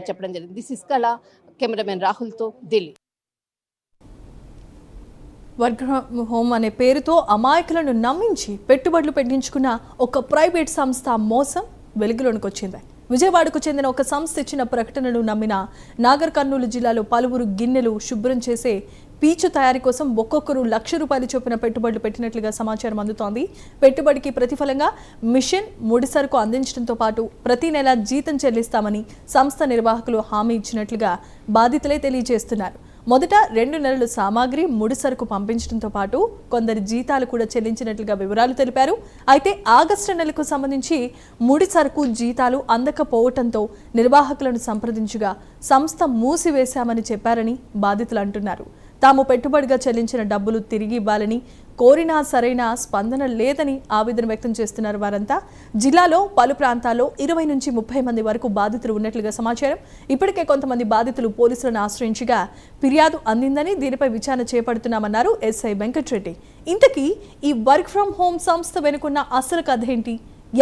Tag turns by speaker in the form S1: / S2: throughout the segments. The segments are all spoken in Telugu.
S1: చెప్పడం జరిగింది. దిస్ ఇస్ కళ, కెమెరామెన్ రాహుల్తో ఢిల్లీ.
S2: వర్క్ హోమ్ అనే పేరుతో అమాయకులను నమ్మించి పెట్టుబడులు పెట్టించుకున్న ఒక ప్రైవేట్ సంస్థ మోసం వెలుగులోనికి వచ్చింది. విజయవాడకు చెందిన ఒక సంస్థ ఇచ్చిన ప్రకటనను నమ్మిన నాగర్ కర్నూలు జిల్లాలో పలువురు గిన్నెలు శుభ్రం చేసే పీచు తయారీ కోసం ఒక్కొక్కరు ₹1,00,000 చొప్పున పెట్టుబడులు పెట్టినట్లుగా సమాచారం అందుతోంది. పెట్టుబడికి ప్రతిఫలంగా మిషన్ ముడి సరుకు అందించడంతో పాటు ప్రతి నెల జీతం చెల్లిస్తామని సంస్థ నిర్వాహకులు హామీ ఇచ్చినట్లుగా బాధితులే తెలియజేస్తున్నారు. మొదట 2 నెలలు సామాగ్రి ముడి సరుకు పంపించడంతో పాటు కొందరి జీతాలు కూడా చెల్లించినట్లుగా వివరాలు తెలిపారు. అయితే ఆగస్టు నెలకు సంబంధించి ముడి సరుకు జీతాలు అందకపోవడంతో నిర్వాహకులను సంప్రదించగా సంస్థ మూసివేశామని చెప్పారని బాధితులు అంటున్నారు. తాము పెట్టుబడిగా చెల్లించిన డబ్బులు తిరిగి ఇవ్వాలని కోరినా సరైన స్పందన లేదని ఆవేదన వ్యక్తం చేస్తున్నారు వారంతా. జిల్లాలో పలు ప్రాంతాల్లో 20 నుంచి 30 మంది వరకు బాధితులు ఉన్నట్లుగా సమాచారం. ఇప్పటికే కొంతమంది బాధితులు పోలీసులను ఆశ్రయించగా ఫిర్యాదు అందిందని దీనిపై విచారణ చేపడుతున్నామన్నారు ఎస్ఐ వెంకటరెడ్డి. ఇంతకీ ఈ వర్క్ ఫ్రం హోమ్ సంస్థ వెనుకున్న అసలు కథ ఏంటి,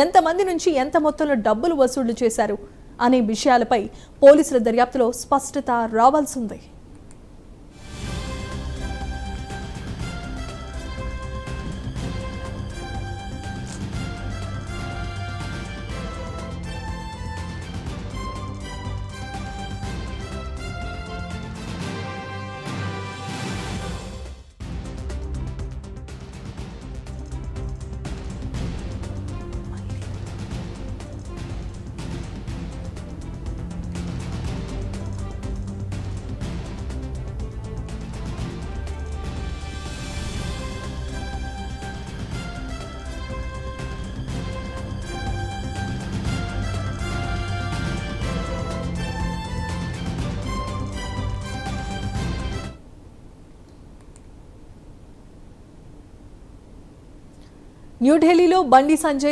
S2: ఎంతమంది నుంచి ఎంత మొత్తంలో డబ్బులు వసూళ్లు చేశారు అనే విషయాలపై పోలీసుల దర్యాప్తులో స్పష్టత రావాల్సి ఉంది. న్యూఢిల్లీలో బండి సంజయ్